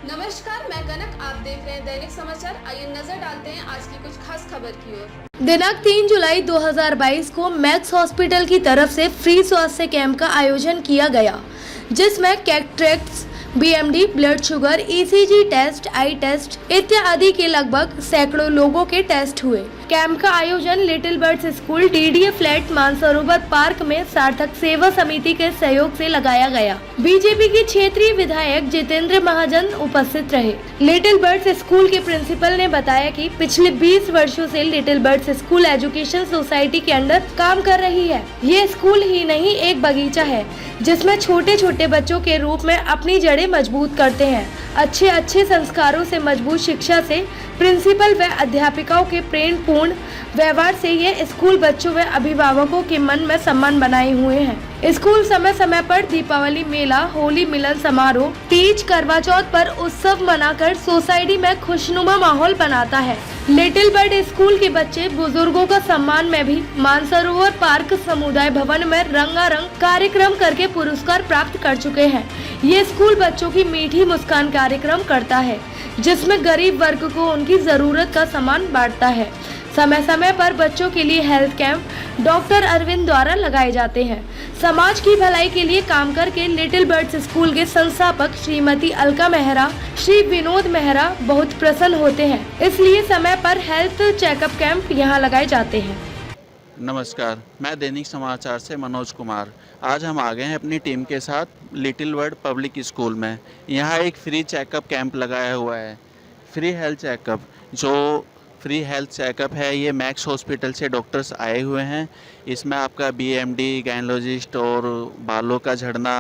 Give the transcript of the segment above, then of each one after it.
नमस्कार, मैं कनक। आप देख रहे हैं दैनिक समाचार। आइए नजर डालते हैं आज की कुछ खास खबर की ओर। दिनांक 3 जुलाई 2022 को मैक्स हॉस्पिटल की तरफ से फ्री स्वास्थ्य कैंप का आयोजन किया गया, जिसमें cataract, BMD, blood sugar, ECG test, eye test इत्यादि के लगभग सैकड़ों लोगों के टेस्ट हुए। कैंप का आयोजन little birds school, DDA flat, Mansarovar park में सार्थक सेवा समिति के सहयोग से लगाया गया। बीजेपी के क्षेत्रीय विधायक जितेंद्र महाजन उपस्थित रहे। लिटिल बर्ड्स स्कूल के प्रिंसिपल ने बताया कि पिछले 20 वर्षों से little birds school education society के अंडर काम कर रही है। ये स्कूल ही नहीं, एक बगीचा है जिसमें छोटे छोटे बच्चों के रूप में अपनी जड़ें मजबूत करते हैं। अच्छे संस्कारों से मजबूत शिक्षा से, प्रिंसिपल व अध्यापिकाओं के प्रेम पूर्ण व्यवहार से ये स्कूल बच्चों व अभिभावकों के मन में सम्मान बनाए हुए हैं। स्कूल समय समय पर दीपावली मेला, होली मिलन समारोह, तीज, करवा चौथ पर उत्सव मनाकर सोसाइटी में खुशनुमा माहौल बनाता है। लिटिल बर्ड स्कूल के बच्चे बुजुर्गों का सम्मान में भी मानसरोवर पार्क समुदाय भवन में रंगारंग कार्यक्रम करके पुरस्कार प्राप्त कर चुके हैं। ये स्कूल बच्चों की मीठी मुस्कान कार्यक्रम करता है, जिसमें गरीब वर्ग को उनकी जरूरत का सामान बांटता है। समय समय पर बच्चों के लिए हेल्थ कैंप डॉक्टर अरविंद द्वारा लगाए जाते हैं। समाज की भलाई के लिए काम करके लिटिल बर्ड्स स्कूल के संस्थापक श्रीमती अलका मेहरा, श्री विनोद मेहरा बहुत प्रसन्न होते हैं, इसलिए समय पर हेल्थ चेकअप कैंप यहाँ लगाए जाते हैं। नमस्कार, मैं दैनिक समाचार से मनोज कुमार। आज हम आ गए हैं अपनी टीम के साथ लिटिल बर्ड पब्लिक स्कूल में। यहाँ एक फ्री चेकअप कैंप लगाया हुआ है। फ्री हेल्थ चेकअप, जो फ्री हेल्थ चेकअप है, ये मैक्स हॉस्पिटल से डॉक्टर्स आए हुए हैं। इसमें आपका बीएमडी, गायनोलॉजिस्ट और बालों का झड़ना,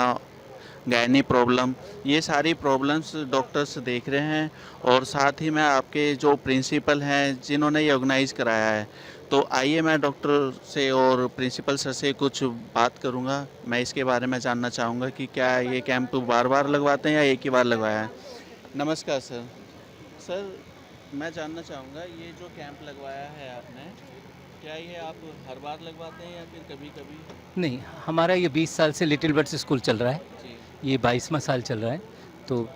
गायनी प्रॉब्लम, ये सारी प्रॉब्लम्स डॉक्टर्स देख रहे हैं। और साथ ही में आपके जो प्रिंसिपल हैं जिन्होंने ये ऑर्गेनाइज़ कराया है, तो आइए मैं डॉक्टर से और प्रिंसिपल सर से कुछ बात करूंगा। मैं इसके बारे में जानना चाहूँगा कि क्या ये कैंप बार बार लगवाते हैं या एक ही बार लगवाया है। नमस्कार सर। सर, मैं जानना चाहूँगा, ये जो कैंप लगवाया है आपने, क्या ये आप हर बार लगवाते हैं या फिर कभी कभी? नहीं, हमारा ये 20 साल से लिटिल बर्ड्स स्कूल चल रहा है। जी। ये 22वां साल चल रहा है। तो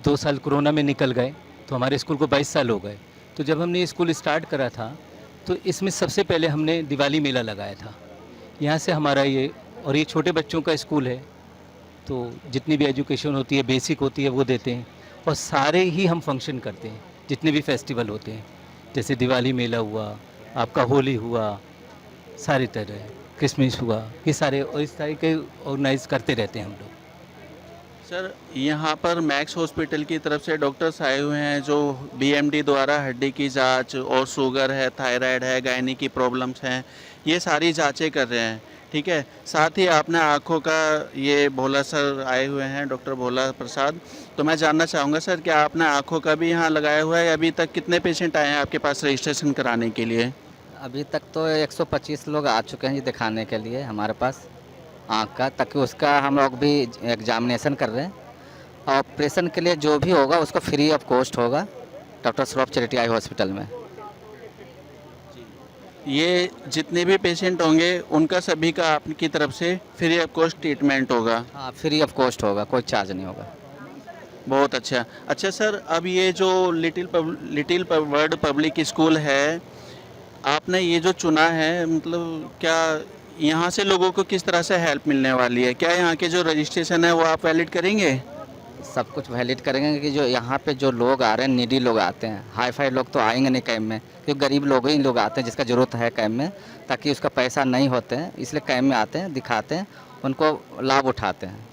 2 साल कोरोना में निकल गए, तो हमारे स्कूल को 22 साल हो गए। तो जब हमने ये स्कूल स्टार्ट करा था, तो इसमें सबसे पहले हमने दिवाली मेला लगाया था। यहाँ से हमारा ये, और ये छोटे बच्चों का स्कूल है, तो जितनी भी एजुकेशन होती है, बेसिक होती है, वो देते हैं। और सारे ही हम फंक्शन करते हैं, जितने भी फेस्टिवल होते हैं, जैसे दिवाली मेला हुआ, आपका होली हुआ, सारी तरह क्रिसमस हुआ, ये सारे और इस तरह के ऑर्गेनाइज करते रहते हैं हम लोग। सर, यहाँ पर मैक्स हॉस्पिटल की तरफ से डॉक्टर्स आए हुए हैं जो बीएमडी द्वारा हड्डी की जांच और शुगर है, थायराइड है, गायनी की प्रॉब्लम्स हैं, ये सारी जांचें कर रहे हैं। ठीक है। साथ ही आपने आँखों का, ये भोला सर आए हुए हैं, डॉक्टर भोला प्रसाद। तो मैं जानना चाहूँगा सर, क्या आपने आँखों का भी यहाँ लगाया हुआ है? अभी तक कितने पेशेंट आए हैं आपके पास रजिस्ट्रेशन कराने के लिए? अभी तक तो 125 लोग आ चुके हैं ये दिखाने के लिए हमारे पास आँख का, ताकि उसका हम लोग भी एग्जामिनेशन कर रहे हैं। ऑपरेशन के लिए जो भी होगा उसको फ्री ऑफ कॉस्ट होगा doctor Shroff charity eye hospital में। ये जितने भी पेशेंट होंगे उनका सभी का आपकी तरफ से फ्री ऑफ कॉस्ट ट्रीटमेंट होगा? हाँ, फ्री ऑफ कॉस्ट होगा, कोई चार्ज नहीं होगा। बहुत अच्छा। अच्छा सर, अब ये जो लिटिल बर्ड पब्लिक स्कूल है, आपने ये जो चुना है, मतलब क्या यहाँ से लोगों को किस तरह से हेल्प मिलने वाली है? क्या यहाँ के जो रजिस्ट्रेशन है वो आप वैलिड करेंगे? सब कुछ वैलिड करेंगे कि जो यहाँ पे जो लोग आ रहे हैं, नीडी लोग आते हैं, हाई फाई लोग तो आएंगे नहीं कैंप में, क्योंकि गरीब लोग ही लोग आते हैं जिसका ज़रूरत है कैंप में, ताकि उसका पैसा नहीं होते हैं, इसलिए कैंप में आते हैं, दिखाते हैं, उनको लाभ उठाते हैं।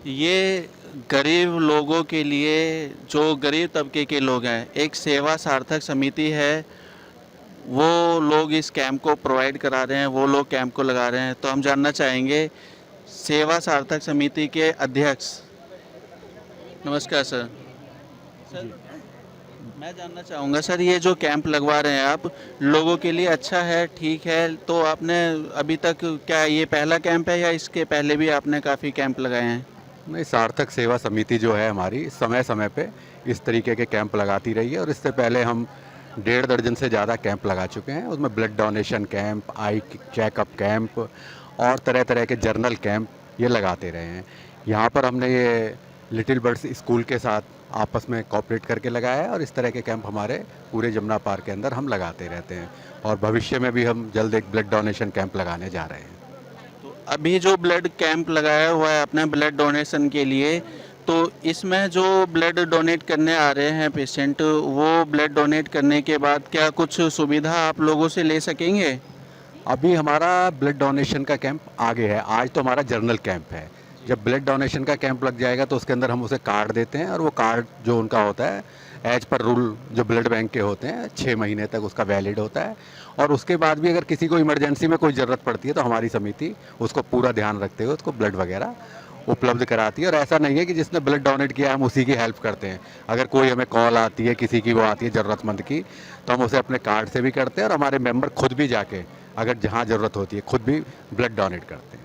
ये गरीब लोगों के लिए, जो गरीब तबके के लोग हैं, एक सेवा सार्थक समिति है, वो लोग इस कैंप को प्रोवाइड करा रहे हैं, वो लोग कैंप को लगा रहे हैं। तो हम जानना चाहेंगे सेवा सार्थक समिति के अध्यक्ष। नमस्कार सर। सर, मैं जानना चाहूँगा सर, ये जो कैंप लगवा रहे हैं आप, लोगों के लिए अच्छा है, ठीक है? तो आपने अभी तक, क्या ये पहला कैंप है या इसके पहले भी आपने काफ़ी कैंप लगाए हैं? नहीं, सार्थक सेवा समिति जो है हमारी, समय समय पे इस तरीके के कैंप लगाती रही है। और इससे पहले हम 1.5 दर्जन से ज़्यादा कैंप लगा चुके हैं। उसमें blood donation camp, eye checkup camp और तरह तरह के जर्नल कैंप ये लगाते रहे हैं। यहाँ पर हमने ये लिटिल बर्ड्स स्कूल के साथ आपस में कोऑपरेट करके लगाया है और इस तरह के कैंप हमारे पूरे जमुना पार्क के अंदर हम लगाते रहते हैं और भविष्य में भी हम जल्द एक ब्लड डोनेशन कैंप लगाने जा रहे हैं। तो अभी जो ब्लड कैंप लगाया हुआ है अपने ब्लड डोनेशन के लिए, तो इसमें जो ब्लड डोनेट करने आ रहे हैं पेशेंट, वो ब्लड डोनेट करने के बाद क्या कुछ सुविधा आप लोगों से ले सकेंगे? अभी हमारा ब्लड डोनेशन का कैंप आगे है। आज तो हमारा जर्नल कैंप है। जब ब्लड डोनेशन का कैंप लग जाएगा तो उसके अंदर हम उसे कार्ड देते हैं और वो कार्ड जो उनका होता है एज पर रूल जो ब्लड बैंक के होते हैं 6 महीने तक उसका वैलिड होता है और उसके बाद भी अगर किसी को इमरजेंसी में कोई ज़रूरत पड़ती है तो हमारी समिति उसको पूरा ध्यान रखते हुए उसको ब्लड वगैरह उपलब्ध कराती है। और ऐसा नहीं है कि जिसने ब्लड डोनेट किया हम उसी की हेल्प करते हैं। अगर कोई हमें कॉल आती है किसी की वो आती है ज़रूरतमंद की तो हम उसे अपने कार्ड से भी करते हैं और हमारे मेंबर खुद भी जाके अगर जहाँ ज़रूरत होती है खुद भी ब्लड डोनेट करते हैं।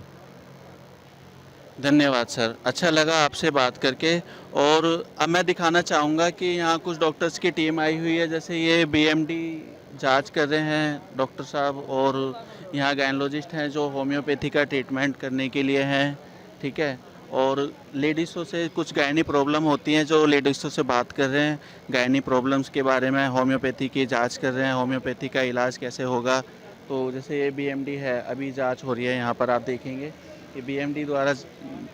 धन्यवाद सर, अच्छा लगा आपसे बात करके। और अब मैं दिखाना चाहूँगा कि यहाँ कुछ डॉक्टर्स की टीम आई हुई है, जैसे ये बीएमडी जांच कर रहे हैं डॉक्टर साहब, और यहाँ गायनोलॉजिस्ट हैं जो होम्योपैथी का ट्रीटमेंट करने के लिए हैं, ठीक है। और लेडीज़ों से कुछ गायनी प्रॉब्लम होती हैं जो लेडीज़ों से बात कर रहे हैं, गायनी प्रॉब्लम्स के बारे में होम्योपैथी की जांच कर रहे हैं, होम्योपैथी का इलाज कैसे होगा। तो जैसे ये बीएमडी है, अभी जांच हो रही है यहाँ पर, आप देखेंगे कि बीएमडी द्वारा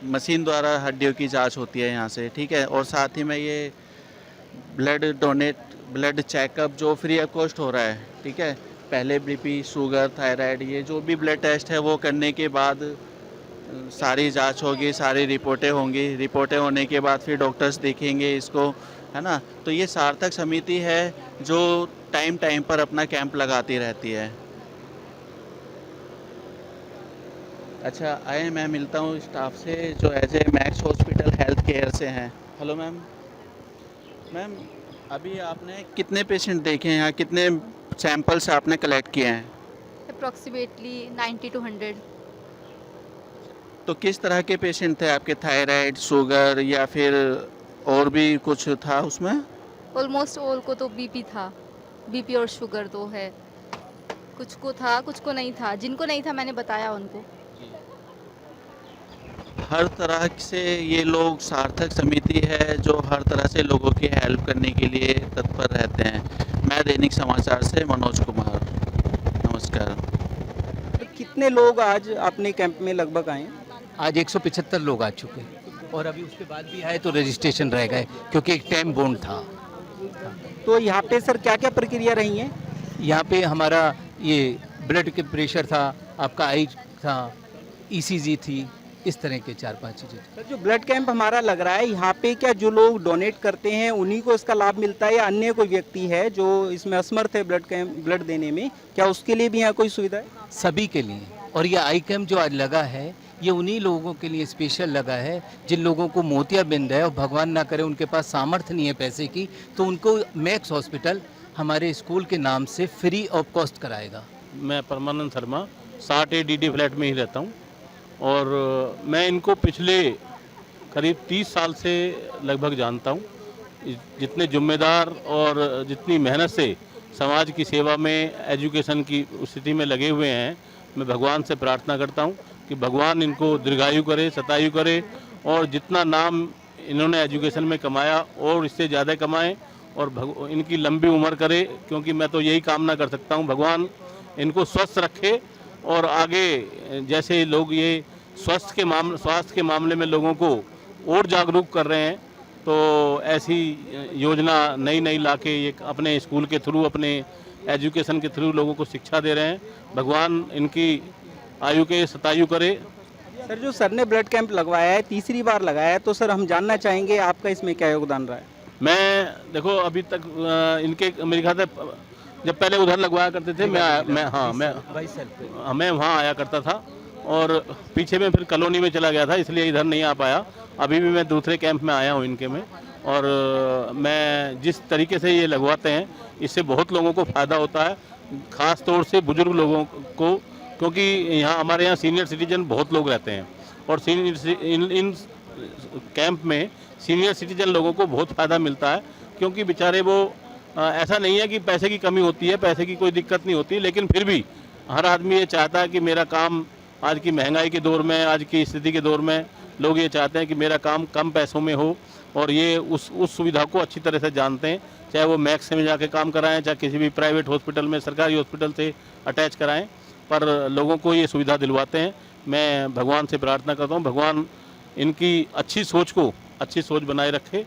मशीन द्वारा हड्डियों की जांच होती है यहाँ से, ठीक है। और साथ ही में ये ब्लड चेकअप जो फ्री ऑफ कॉस्ट हो रहा है, ठीक है। पहले बीपी, शुगर, थायराइड, ये जो भी ब्लड टेस्ट है वो करने के बाद सारी जांच होगी, सारी रिपोर्टें होंगी, रिपोर्टें होने के बाद फिर डॉक्टर्स देखेंगे इसको, है ना। तो ये सार्थक समिति है जो टाइम टाइम पर अपना कैंप लगाती रहती है। अच्छा, आए मैं मिलता हूँ स्टाफ से जो as a Max hospital health care से हैं। Hello ma'am. मैम, अभी आपने कितने पेशेंट देखे हैं यहाँ, कितने सैंपल्स आपने कलेक्ट किए हैं? Approximately 90 to 100। तो किस तरह के पेशेंट थे आपके, थायराइड, शुगर या फिर और भी कुछ था उसमें? ऑलमोस्ट ऑल को तो बीपी था, बीपी और शुगर तो है, कुछ को था कुछ को नहीं था। जिनको नहीं था मैंने बताया उनको। हर तरह से ये लोग सार्थक समिति है जो हर तरह से लोगों की हेल्प करने के लिए तत्पर रहते हैं। मैं दैनिक समाचार से मनोज कुमार, नमस्कार। कितने लोग आज अपने कैंप में लगभग आए? आज 175 लोग आ चुके हैं और अभी उसके बाद भी आए तो रजिस्ट्रेशन रह गए क्योंकि एक टाइम बॉन्ड था। तो यहाँ पे सर क्या क्या प्रक्रिया रही है? यहाँ पे हमारा ये ब्लड के प्रेशर था, आपका आई था, ईसीजी थी, इस तरह के 4-5 चीज़ें। सर जो ब्लड कैंप हमारा लग रहा है यहाँ पे क्या जो लोग डोनेट करते हैं उन्हीं को इसका लाभ मिलता है या अन्य कोई व्यक्ति है जो इसमें असमर्थ है ब्लड देने में, क्या उसके लिए भी यहाँ कोई सुविधा है? सभी के लिए। और ये आई कैंप जो आज लगा है ये उन्हीं लोगों के लिए स्पेशल लगा है जिन लोगों को मोतियाबिंद है और भगवान ना करे उनके पास सामर्थ्य नहीं है पैसे की, तो उनको मैक्स हॉस्पिटल हमारे स्कूल के नाम से फ्री ऑफ कॉस्ट कराएगा। मैं परमानंद शर्मा 60A DD फ्लैट में ही रहता हूँ और मैं इनको पिछले करीब 30 साल से लगभग जानता हूँ। जितने जिम्मेदार और जितनी मेहनत से समाज की सेवा में, एजुकेशन की स्थिति में लगे हुए हैं, मैं भगवान से प्रार्थना करता हूँ कि भगवान इनको दीर्घायु करे, शतायु करे और जितना नाम इन्होंने एजुकेशन में कमाया और इससे ज़्यादा कमाएं और इनकी लंबी उम्र करे, क्योंकि मैं तो यही कामना कर सकता हूँ भगवान इनको स्वस्थ रखे और आगे जैसे लोग ये स्वास्थ्य के मामले में लोगों को और जागरूक कर रहे हैं, तो ऐसी योजना नई लाके ये अपने स्कूल के थ्रू, अपने एजुकेशन के थ्रू लोगों को शिक्षा दे रहे हैं। भगवान इनकी आयु के शतायु करे। सर जो सर ने ब्लड कैंप लगवाया है, तीसरी बार लगाया है, तो सर हम जानना चाहेंगे आपका इसमें क्या योगदान रहा है? मैं देखो अभी तक इनके मेरे ख्याल से जब पहले उधर लगवाया करते थे, मैं वहाँ आया करता था और पीछे में फिर कॉलोनी में चला गया था, इसलिए इधर नहीं आ पाया। अभी भी मैं दूसरे कैंप में आया हूँ इनके में, और मैं जिस तरीके से ये लगवाते हैं इससे बहुत लोगों को फ़ायदा होता है, ख़ास तौर से बुज़ुर्ग लोगों को, क्योंकि यहाँ हमारे यहाँ सीनियर सिटीजन बहुत लोग रहते हैं और इन कैंप में सीनियर सिटीजन लोगों को बहुत फ़ायदा मिलता है, क्योंकि बेचारे वो ऐसा नहीं है कि पैसे की कमी होती है, पैसे की कोई दिक्कत नहीं होती, लेकिन फिर भी हर आदमी ये चाहता है कि मेरा काम आज की महंगाई के दौर में, आज की स्थिति के दौर में लोग ये चाहते हैं कि मेरा काम कम पैसों में हो, और ये उस सुविधा को अच्छी तरह से जानते हैं, चाहे वो मैक्स में जाके काम कराएं, चाहे किसी भी प्राइवेट हॉस्पिटल में, सरकारी हॉस्पिटल से अटैच कराएं, पर लोगों को ये सुविधा दिलवाते हैं। मैं भगवान से प्रार्थना करता हूँ, भगवान इनकी अच्छी सोच बनाए रखे।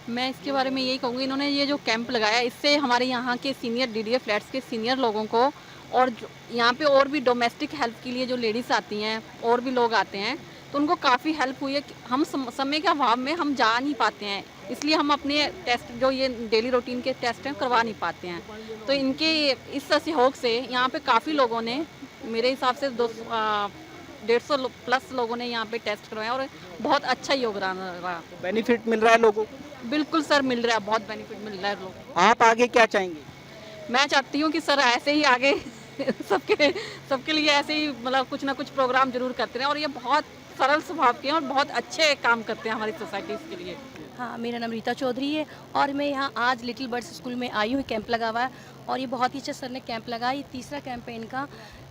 मैं इसके बारे में यही कहूँगी, इन्होंने ये जो कैंप लगाया, इससे हमारे यहाँ के सीनियर डीडीए फ्लैट्स के सीनियर लोगों को, और यहाँ पे और भी डोमेस्टिक हेल्प के लिए जो लेडीज़ आती हैं और भी लोग आते हैं, तो उनको काफ़ी हेल्प हुई है। हम समय के अभाव में हम जा नहीं पाते हैं, इसलिए हम अपने टेस्ट जो ये डेली रूटीन के टेस्ट हैं करवा नहीं पाते हैं। तो इनके इस सहयोग से यहाँ पे काफ़ी लोगों ने, मेरे हिसाब से 150 प्लस लोगों ने यहाँ पे टेस्ट करवाया और बहुत अच्छा योगदान रहा। बेनिफिट मिल रहा है लोगों को? बिल्कुल सर, मिल रहा है, बहुत बेनिफिट मिल रहा है लोगों को। आप आगे क्या चाहेंगे? मैं चाहती हूँ कि सर ऐसे ही आगे सबके लिए ऐसे ही मतलब कुछ ना कुछ प्रोग्राम जरूर करते रहें, और ये बहुत सरल स्वभाव के हैं और बहुत अच्छे काम करते हैं हमारी सोसाइटी के लिए। हाँ, मेरा नाम रीता चौधरी है और मैं यहाँ आज लिटिल बर्ड्स स्कूल में आई हूँ। कैंप लगा हुआ है और ये बहुत ही अच्छा सर ने कैंप लगाया। ये तीसरा कैंप है इनका।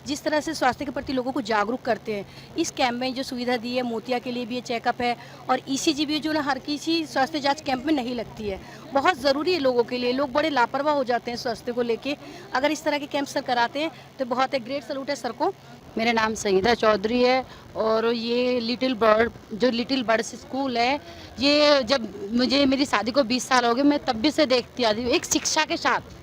जिस तरह से स्वास्थ्य के प्रति लोगों को जागरूक करते हैं, इस कैंप में जो सुविधा दी है, मोतिया के लिए भी ये चेकअप है और ईसीजी भी जो ना हर किसी स्वास्थ्य जांच कैंप में नहीं लगती है, बहुत ज़रूरी है लोगों के लिए। लोग बड़े लापरवाह हो जाते हैं स्वास्थ्य को लेके। अगर इस तरह के कैंप सर कराते हैं तो बहुत एक ग्रेट सैल्यूट है सर को। मेरा नाम संगीता चौधरी है और ये लिटिल बर्ड्स स्कूल है, ये जब मेरी शादी को 20 साल हो गए, मैं तब भी से देखती आती हूँ। एक शिक्षा के साथ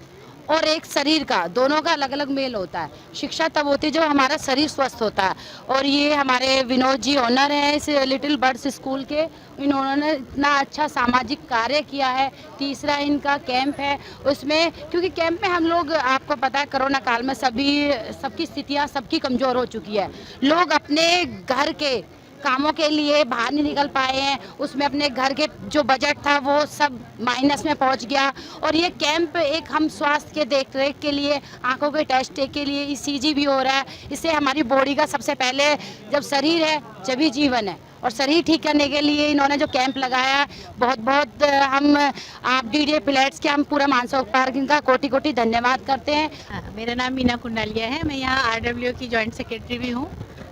और एक शरीर का, दोनों का अलग अलग मेल होता है। शिक्षा तब होती है जब हमारा शरीर स्वस्थ होता है, और ये हमारे विनोद जी ओनर हैं इस लिटिल बर्ड्स स्कूल के। इन्होंने इतना अच्छा सामाजिक कार्य किया है। तीसरा इनका कैंप है, उसमें क्योंकि कैंप में हम लोग, आपको पता है कोरोना काल में सबकी स्थितियाँ सबकी कमज़ोर हो चुकी है। लोग अपने घर के कामों के लिए बाहर नहीं निकल पाए हैं, उसमें अपने घर के जो बजट था वो सब माइनस में पहुंच गया। और ये कैंप एक हम स्वास्थ्य के देख रेख के लिए, आंखों के टेस्ट के लिए ईसीजी भी हो रहा है। इससे हमारी बॉडी का सबसे पहले, जब शरीर है जभी जीवन है, और शरीर ठीक करने के लिए इन्होंने जो कैंप लगाया, बहुत बहुत हम आप डीडीए फ्लैट्स के हम पूरा मानसरोवर पार्क का कोटि कोटि धन्यवाद करते हैं। मेरा नाम मीना कुंडालिया है, मैं यहाँ RWO की जॉइंट सेक्रेटरी भी हूँ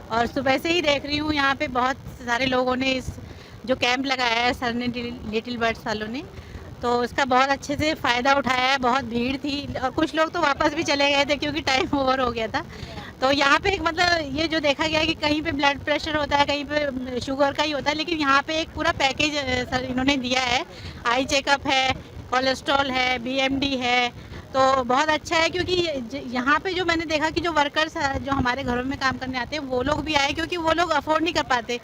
और सुबह से ही देख रही हूँ यहाँ पे बहुत सारे लोगों ने इस जो कैंप लगाया है सर ने, लिटिल बर्ड्स वालों ने, तो इसका बहुत अच्छे से फ़ायदा उठाया है। बहुत भीड़ थी और कुछ लोग तो वापस भी चले गए थे क्योंकि टाइम ओवर हो गया था। तो यहाँ पे एक मतलब ये जो देखा गया कि कहीं पे ब्लड प्रेशर होता है, कहीं पे शुगर का ही होता है, लेकिन यहाँ पे एक पूरा पैकेज सर इन्होंने दिया है। आई चेकअप है, कोलेस्ट्रॉल है, BMD है, तो बहुत अच्छा है। क्योंकि यहाँ पे जो मैंने देखा कि जो वर्कर्स जो हमारे घरों में काम करने आते हैं वो लोग भी आए, क्योंकि वो लोग अफोर्ड नहीं कर पाते।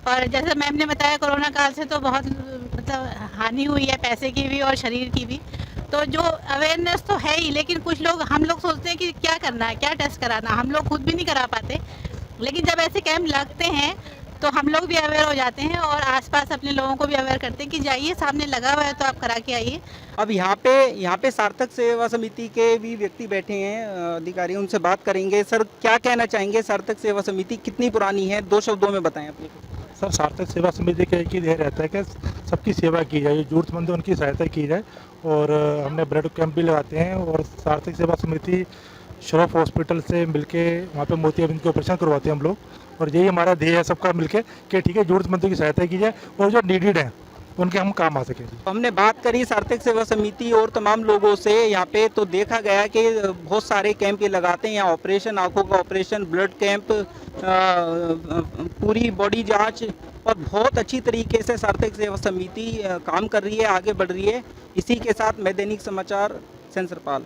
और जैसे मैम ने बताया, कोरोना काल से तो बहुत मतलब हानि हुई है, पैसे की भी और शरीर की भी। तो जो अवेयरनेस तो है ही, लेकिन कुछ लोग, हम लोग सोचते हैं कि क्या करना है, क्या टेस्ट कराना, हम लोग खुद भी नहीं करा पाते। लेकिन जब ऐसे कैंप लगते हैं तो हम लोग भी अवेयर हो जाते हैं और आसपास अपने लोगों को भी अवेयर करते हैं कि जाइए, सामने लगा हुआ है तो आप करा के आइए। अब यहाँ पे सार्थक सेवा समिति के भी व्यक्ति बैठे हैं, अधिकारी, उनसे बात करेंगे। सर, क्या कहना चाहेंगे? सार्थक सेवा समिति कितनी पुरानी है, 2 शब्दों में बताएं अपने। सर, सार्थक सेवा समिति का एक ही ध्येय रहता है कि सबकी सेवा की जाए, जरूरतमंद उनकी सहायता की जाए। और हमने ब्लड कैंप भी लगाते हैं और सार्थक सेवा समिति श्रॉफ हॉस्पिटल से मिलके वहाँ पे मोतियाबिंद के ऑपरेशन करवाते हैं हम लोग। और यही हमारा ध्येय है सबका मिलके कि ठीक है, जरूरतमंदों की सहायता की जाए और जो नीडेड हैं उनके हम काम आ सकें। हमने बात करी सार्थक सेवा समिति और तमाम लोगों से यहाँ पे, तो देखा गया कि बहुत सारे कैंप ये लगाते हैं। यहाँ ऑपरेशन, आंखों का ऑपरेशन, ब्लड कैंप, पूरी बॉडी जांच, और बहुत अच्छी तरीके से सार्थक सेवा समिति काम कर रही है, आगे बढ़ रही है। इसी के साथ मैं दैनिक समाचार सेंसरपाल।